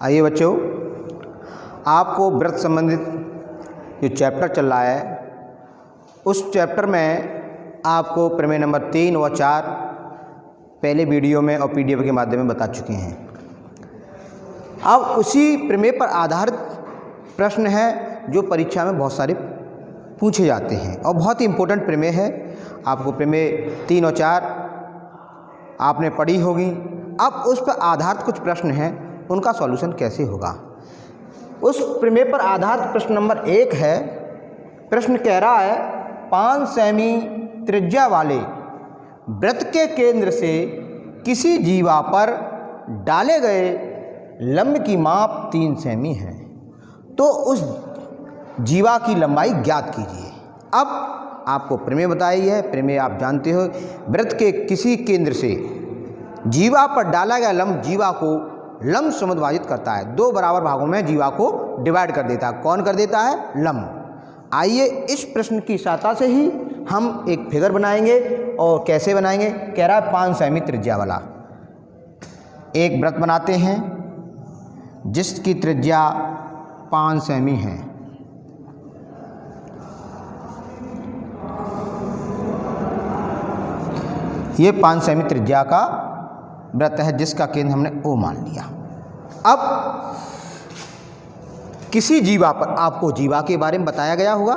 आइए बच्चों, आपको व्रत संबंधित जो चैप्टर चल रहा है उस चैप्टर में आपको प्रमेय नंबर 3 व 4 पहले वीडियो में और पीडीएफ के माध्यम में बता चुके हैं। अब उसी प्रमेय पर आधारित प्रश्न है जो परीक्षा में बहुत सारे पूछे जाते हैं और बहुत ही इम्पोर्टेंट प्रमेय है। आपको प्रमेय 3 और 4 आपने पढ़ी होगी। अब उस पर आधारित कुछ प्रश्न हैं, उनका सॉल्यूशन कैसे होगा। उस प्रमेय पर आधारित प्रश्न नंबर 1 है। प्रश्न कह रहा है 5 सेमी त्रिज्या वाले वृत्त के केंद्र से किसी जीवा पर डाले गए लंब की माप 3 सेमी है, तो उस जीवा की लंबाई ज्ञात कीजिए। अब आपको प्रमेय बताई है। प्रमेय आप जानते हो, वृत्त के किसी केंद्र से जीवा पर डाला गया लंब जीवा को लंब समुद्भाजित करता है। 2 बराबर भागों में जीवा को डिवाइड कर देता है। कौन कर देता है? लंब। आइए इस प्रश्न की सहायता से ही हम एक फिगर बनाएंगे। और कैसे बनाएंगे? कह रहा है 5 सेमी त्रिज्या वाला एक वृत्त बनाते हैं जिसकी त्रिज्या 5 सेमी है। ये 5 सेमी त्रिज्या का वृत्त है जिसका केंद्र हमने O मान लिया। अब किसी जीवा पर, आपको जीवा के बारे में बताया गया होगा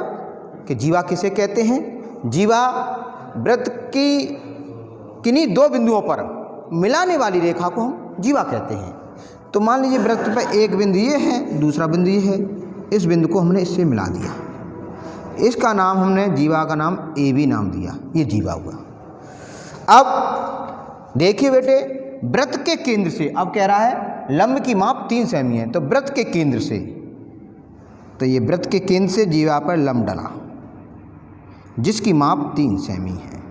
कि जीवा किसे कहते हैं। जीवा वृत्त की किन्हीं 2 बिंदुओं पर मिलाने वाली रेखा को हम जीवा कहते हैं। तो मान लीजिए वृत्त पर एक बिंदु ये है, दूसरा बिंदु ये है। इस बिंदु को हमने इससे मिला दिया। इसका नाम हमने जीवा का नाम AB नाम दिया। ये जीवा हुआ। अब देखिए बेटे, वृत्त के केंद्र से, अब कह रहा है लंब की माप 3 सेमी है, तो वृत्त के केंद्र से, तो ये वृत्त के केंद्र से जीवा पर लंब डला जिसकी माप 3 सेमी है।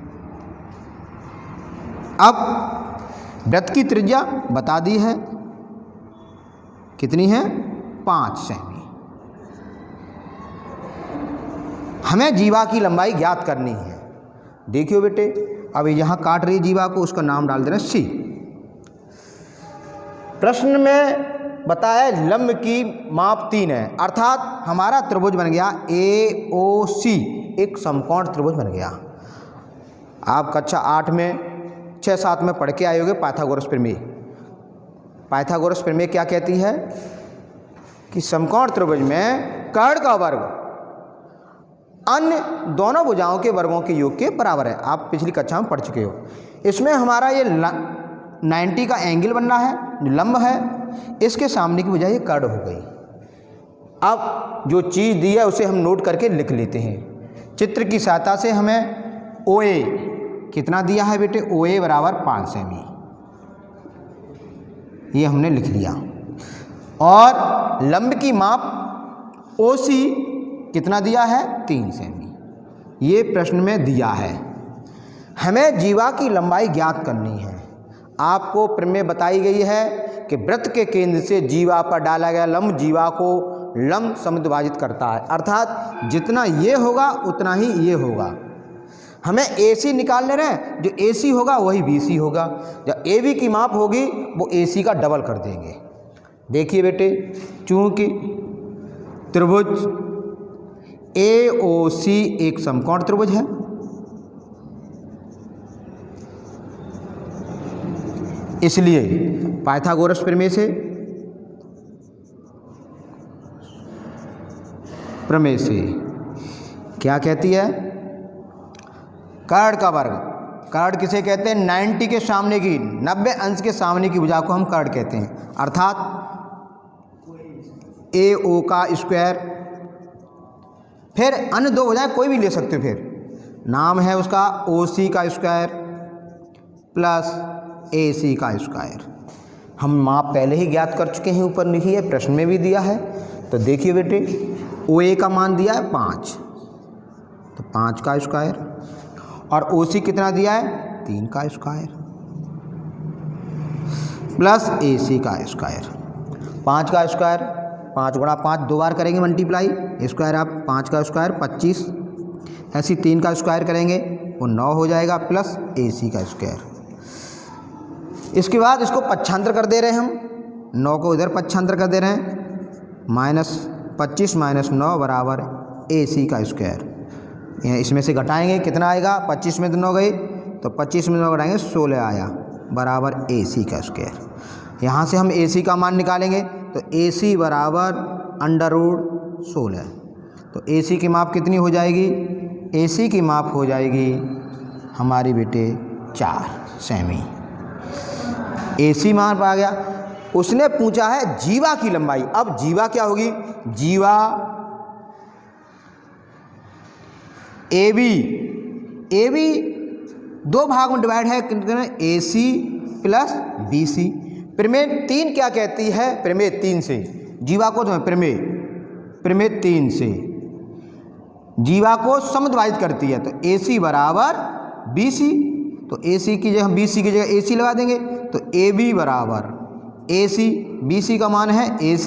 अब वृत्त की त्रिज्या बता दी है, कितनी है? 5 सेमी। हमें जीवा की लंबाई ज्ञात करनी है। देखियो बेटे, अब यहाँ काट रही जीवा को, उसका नाम डाल देना C। प्रश्न में बताया लंब की माप 3 है, अर्थात हमारा त्रिभुज बन गया AOC, एक समकोण त्रिभुज बन गया। आप कक्षा 8 में 6-7 में पढ़ के आए होंगे पाइथागोरस प्रमेय। पाइथागोरस प्रमेय क्या कहती है कि समकोण त्रिभुज में कर्ण का वर्ग अन्य दोनों भुजाओं के वर्गों के योग के बराबर है। आप पिछली कक्षा में पढ़ चुके हो। इसमें हमारा ये 90 का एंगल बनना है, लंब है, इसके सामने की भुजा ये कर्ण हो गई। अब जो चीज़ दी है उसे हम नोट करके लिख लेते हैं। चित्र की सहायता से हमें OA कितना दिया है बेटे? OA बराबर 5 सेमी, ये हमने लिख लिया। और लंब की माप OC कितना दिया है? 3 सेमी, ये प्रश्न में दिया है। हमें जीवा की लंबाई ज्ञात करनी है। आपको प्रमेय बताई गई है कि वृत्त के केंद्र से जीवा पर डाला गया लंब जीवा को लंब समुद्भाजित करता है, अर्थात जितना ये होगा उतना ही ये होगा। हमें AC निकाल ले रहे हैं, जो AC होगा वही BC होगा। जब AB की माप होगी वो AC का डबल कर देंगे। देखिए बेटे, चूंकि त्रिभुज AOC एक समकोण त्रिभुज है, इसलिए पाइथागोरस प्रमेय से क्या कहती है? कर्ण का वर्ग। कर्ण किसे कहते हैं? 90 के सामने की, 90 अंश के सामने की भुजा को हम कर्ण कहते हैं, अर्थात AO का स्क्वायर। फिर अन्य 2 भुजाएं कोई भी ले सकते हो, फिर नाम है उसका OC का स्क्वायर प्लस AC का स्क्वायर। हम माप पहले ही ज्ञात कर चुके हैं, ऊपर लिखी है, प्रश्न में भी दिया है। तो देखिए बेटे, OA का मान दिया है 5, तो 5 का स्क्वायर, और OC कितना दिया है? 3 का स्क्वायर प्लस AC का स्क्वायर। 5 का स्क्वायर 5 गुणा 5 2 बार करेंगे मल्टीप्लाई, स्क्वायर आप 5 का स्क्वायर 25, ऐसी 3 का स्क्वायर करेंगे वो 9 हो जाएगा, प्लस AC का स्क्वायर। इसके बाद इसको पक्षांतर कर दे रहे हैं हम, 9 को इधर पक्षांतर कर दे रहे हैं, -25 - 9 बराबर AC का स्क्वायर। इसमें से घटाएंगे कितना आएगा, 25 में तो 9 गई, तो 25 में 9 घटाएंगे 16 आया बराबर AC का स्क्वायर। यहाँ से हम AC का मान निकालेंगे तो AC बराबर √16। तो AC की माप कितनी हो जाएगी, AC की माप हो जाएगी हमारी बेटे 4 सेमी। AC मान आ गया। उसने पूछा है जीवा की लंबाई। अब जीवा क्या होगी, जीवा AB 2 भाग में डिवाइड है, AC प्लस BC। प्रमेय 3 क्या कहती है, प्रमेय 3 से जीवा को तो प्रमेय 3 से जीवा को समद्विभाजित करती है। तो AC बराबर BC, तो AC की जगह BC की जगह AC लगा देंगे, तो AB बराबर AC, BC का मान है AC,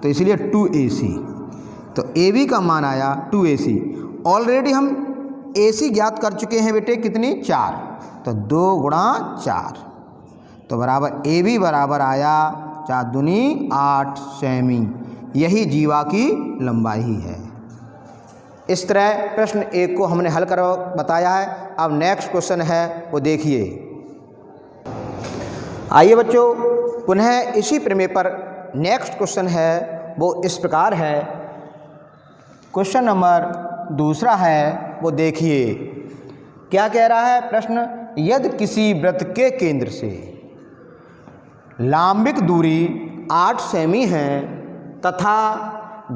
तो इसलिए 2AC। तो AB का मान आया 2AC। ऑलरेडी हम AC ज्ञात कर चुके हैं बेटे, कितनी, 4, तो 2 × 4, तो बराबर AB बराबर आया 4 दूनी 8 सेमी। यही जीवा की लंबाई है। इस तरह प्रश्न 1 को हमने हल कर बताया है। अब नेक्स्ट क्वेश्चन है वो देखिए। आइए बच्चों, पुनः इसी प्रमेय पर नेक्स्ट क्वेश्चन है वो इस प्रकार है। क्वेश्चन नंबर 2 है वो देखिए क्या कह रहा है प्रश्न। यदि किसी वृत्त के केंद्र से लांबिक दूरी 8 सेमी है तथा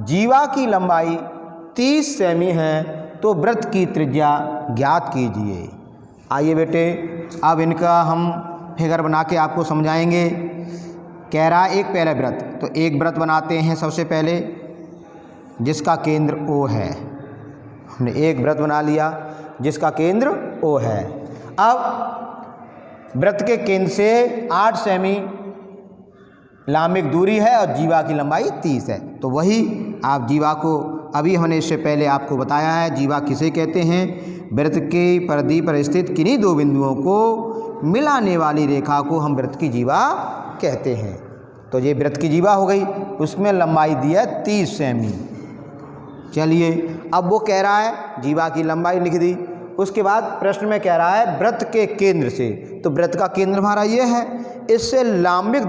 जीवा की लंबाई 30 सेमी है तो वृत्त की त्रिज्या ज्ञात कीजिए। आइए बेटे, अब इनका हम फिगर बना के आपको समझाएंगे। कह रहा है एक पहला वृत्त, तो एक वृत्त बनाते हैं सबसे पहले जिसका केंद्र O है। हमने एक वृत्त बना लिया जिसका केंद्र O है। अब वृत्त के केंद्र से 8 सेमी लांबिक दूरी है और जीवा की लंबाई 30 है। तो वही आप जीवा को अभी हमने इससे पहले आपको बताया है, जीवा किसे कहते हैं, वृत्त की परिधि पर स्थित किन्हीं 2 बिंदुओं को मिलाने वाली रेखा को हम वृत्त की जीवा कहते हैं। तो ये वृत्त की जीवा हो गई, उसमें लंबाई दी है 30 सेमी। चलिए, अब वो कह रहा है जीवा की लंबाई लिख दी। उसके बाद प्रश्न में कह रहा है वृत्त के केंद्र से, तो वृत्त का केंद्र हमारा ये है, इससे लांबिक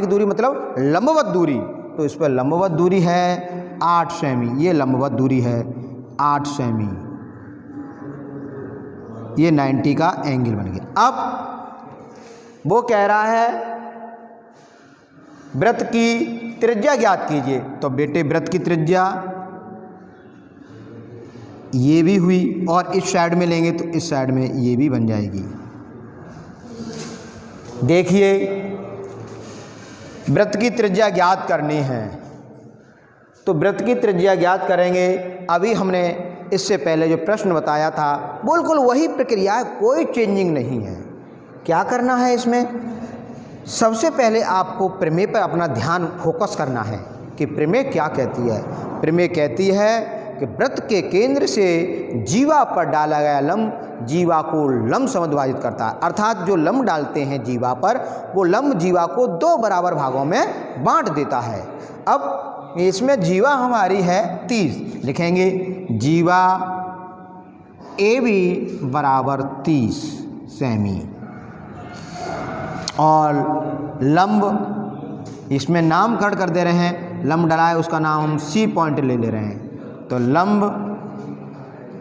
दूरी मतलब लंबवत दूरी, तो इस पर लंबवत दूरी है 8 सेमी। ये लंबवत दूरी है 8 सेमी, ये 90 का एंगल बन गया। अब वो कह रहा है वृत्त की त्रिज्या ज्ञात कीजिए। तो बेटे वृत्त की त्रिज्या ये भी हुई और इस साइड में लेंगे तो इस साइड में ये भी बन जाएगी। देखिए, वृत्त की त्रिज्या ज्ञात करनी है तो वृत्त की त्रिज्या ज्ञात करेंगे। अभी हमने इससे पहले जो प्रश्न बताया था बिल्कुल वही प्रक्रिया है, कोई चेंजिंग नहीं है। क्या करना है इसमें, सबसे पहले आपको प्रमेय पर अपना ध्यान फोकस करना है कि प्रमेय क्या कहती है। प्रमेय कहती है कि वृत्त के केंद्र से जीवा पर डाला गया लंब जीवा को लंब समद्विभाजित करता है। अर्थात जो लंब डालते हैं जीवा पर, वो लंब जीवा को 2 बराबर भागों में बांट देता है। अब इसमें जीवा हमारी है 30, लिखेंगे जीवा AB बराबर 30 सेमी और लंब इसमें नामकरण कर दे रहे हैं, लंब डला है उसका नाम हम C पॉइंट ले रहे हैं। तो लंब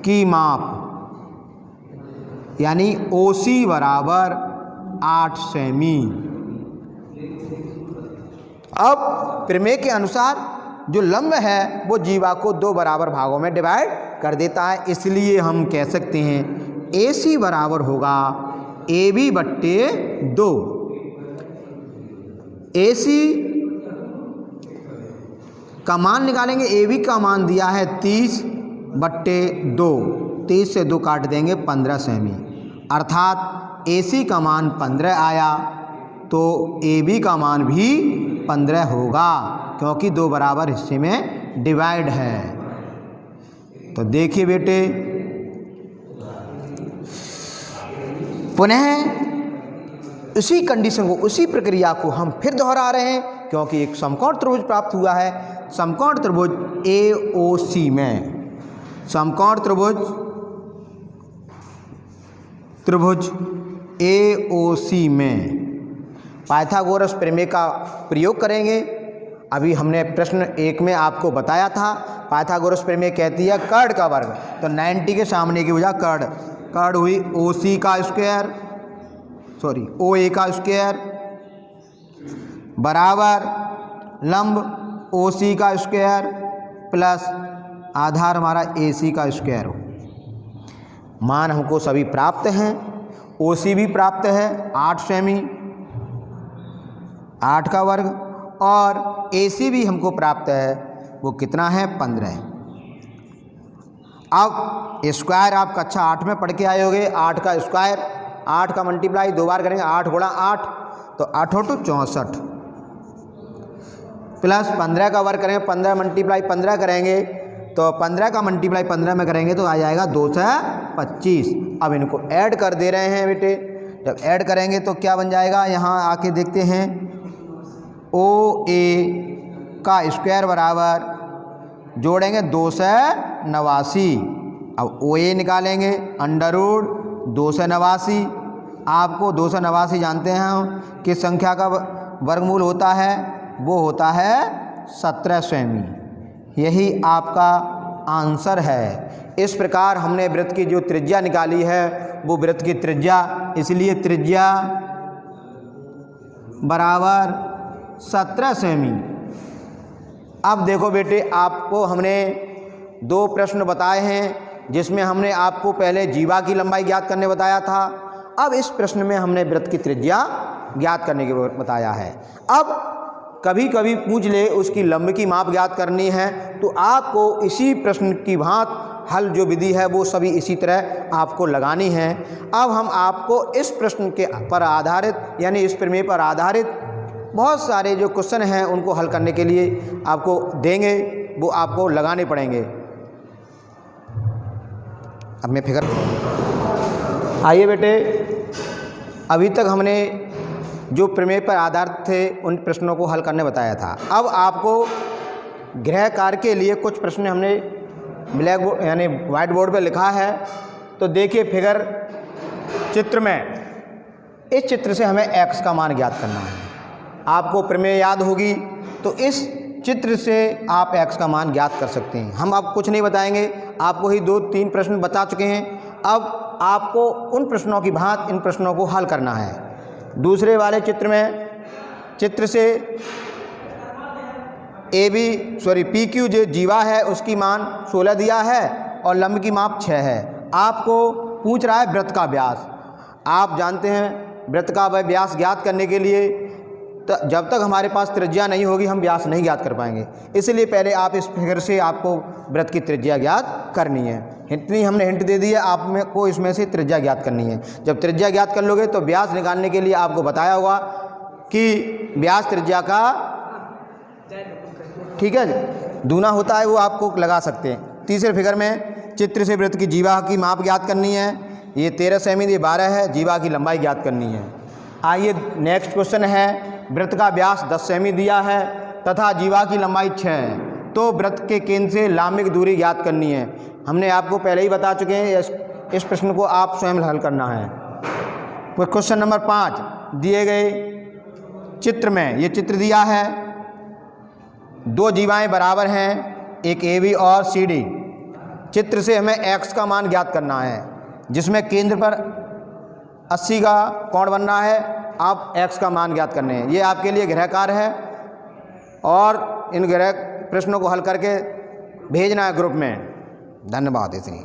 की माप यानी OC बराबर 8 सेमी। अब प्रमेय के अनुसार जो लंब है वो जीवा को 2 बराबर भागों में डिवाइड कर देता है, इसलिए हम कह सकते हैं AC बराबर होगा AB बट्टे 2। AC का मान निकालेंगे, AB का मान दिया है 30 बट्टे 2, 30 से 2 काट देंगे 15 सेमी, अर्थात AC का मान 15 आया तो AB का मान भी 15 होगा क्योंकि 2 बराबर हिस्से में डिवाइड है। तो देखिए बेटे, पुनः उसी कंडीशन को, उसी प्रक्रिया को हम फिर दोहरा रहे हैं, क्योंकि एक समकोण त्रिभुज प्राप्त हुआ है। समकोण त्रिभुज AOC में, समकोण त्रिभुज AOC में पाइथागोरस प्रमेय का प्रयोग करेंगे। अभी हमने प्रश्न 1 में आपको बताया था, पाइथागोरस प्रमेय कहती है कर्ण का वर्ग, तो 90 के सामने की वजह कर्ण हुई OC का स्क्वायर, सॉरी OA का स्क्वायर बराबर लंब OC का स्क्वायर प्लस आधार हमारा AC का स्क्वायर हो। मान हमको सभी प्राप्त हैं, OC भी प्राप्त है 8 सेमी 8 का वर्ग, और AC भी हमको प्राप्त है, वो कितना है 15। अब स्क्वायर आप कक्षा 8 में पढ़ के आए होगे, 8 का स्क्वायर, 8 का मल्टीप्लाई 2 बार करेंगे, 8 गुणा 8 तो 8 हो तो 64 प्लस 15 का वर्ग करेंगे, 15 मल्टीप्लाई 15 करेंगे तो 15 का मल्टीप्लाई 15 में करेंगे तो आ जाएगा 225। अब इनको ऐड कर दे रहे हैं बेटे, जब ऐड करेंगे तो क्या बन जाएगा, यहाँ आके देखते हैं OA का स्क्वायर बराबर जोड़ेंगे 289। अब OA निकालेंगे अंडररूट 289। आपको 289 जानते हैं हम किस संख्या का वर्गमूल होता है, वो होता है 17 सेमी। यही आपका आंसर है। इस प्रकार हमने वृत्त की जो त्रिज्या निकाली है वो वृत्त की त्रिज्या, इसलिए त्रिज्या बराबर 17 सेमी। अब देखो बेटे, आपको हमने 2 प्रश्न बताए हैं जिसमें हमने आपको पहले जीवा की लंबाई ज्ञात करने बताया था। अब इस प्रश्न में हमने वृत्त की त्रिज्या ज्ञात करने के बताया है। अब कभी कभी पूछ ले उसकी लंब की माप ज्ञात करनी है, तो आपको इसी प्रश्न की भांति हल जो विधि है वो सभी इसी तरह आपको लगानी है। अब हम आपको इस प्रश्न के पर आधारित, यानी इस प्रमेय पर आधारित बहुत सारे जो क्वेश्चन हैं उनको हल करने के लिए आपको देंगे, वो आपको लगाने पड़ेंगे। अब मैं फिगर, आइए बेटे, अभी तक हमने जो प्रमेय पर आधारित थे उन प्रश्नों को हल करने बताया था। अब आपको गृह कार्य के लिए कुछ प्रश्न हमने ब्लैक बोर्ड यानी वाइट बोर्ड पर लिखा है। तो देखिए फिगर चित्र में, इस चित्र से हमें x का मान ज्ञात करना है। आपको प्रमेय याद होगी तो इस चित्र से आप x का मान ज्ञात कर सकते हैं। हम अब कुछ नहीं बताएंगे, आपको ही 2-3 प्रश्न बता चुके हैं। अब आपको उन प्रश्नों की भांति इन प्रश्नों को हल करना है। दूसरे वाले चित्र में, चित्र से PQ जो जीवा है उसकी मान 16 दिया है और लंब की माप 6 है। आपको पूछ रहा है वृत्त का व्यास। आप जानते हैं वृत्त का व्यास ज्ञात करने के लिए जब तक हमारे पास त्रिज्या नहीं होगी हम व्यास नहीं ज्ञात कर पाएंगे। इसलिए पहले आप इस फिगर से आपको वृत्त की त्रिज्या ज्ञात करनी है। इतनी हमने हिंट दे दी है, आप में को इसमें से त्रिज्या ज्ञात करनी है। जब त्रिज्या ज्ञात कर लोगे तो व्यास निकालने के लिए आपको बताया होगा कि व्यास त्रिज्या का, ठीक है, दूना होता है, वो आपको लगा सकते हैं। तीसरे फिगर में चित्र से वृत्त की जीवा की माप ज्ञात करनी है। ये 13 सेमी, ये 12 है। जीवा की लंबाई ज्ञात करनी है। आइए नेक्स्ट क्वेश्चन है, वृत्त का व्यास 10 सेमी दिया है तथा जीवा की लंबाई 6 है, तो वृत्त के केंद्र से लांबिक दूरी ज्ञात करनी है। हमने आपको पहले ही बता चुके हैं, इस प्रश्न को आप स्वयं हल करना है। क्वेश्चन नंबर 5 दिए गए चित्र में, ये चित्र दिया है, 2 जीवाएं बराबर हैं, एक AB और CD। चित्र से हमें x का मान ज्ञात करना है, जिसमें केंद्र पर 80 का कोण बनना है। आप x का मान ज्ञात करने हैं। ये आपके लिए गृह कार्य है और इन गृह प्रश्नों को हल करके भेजना है ग्रुप में। धन्यवाद। इतनी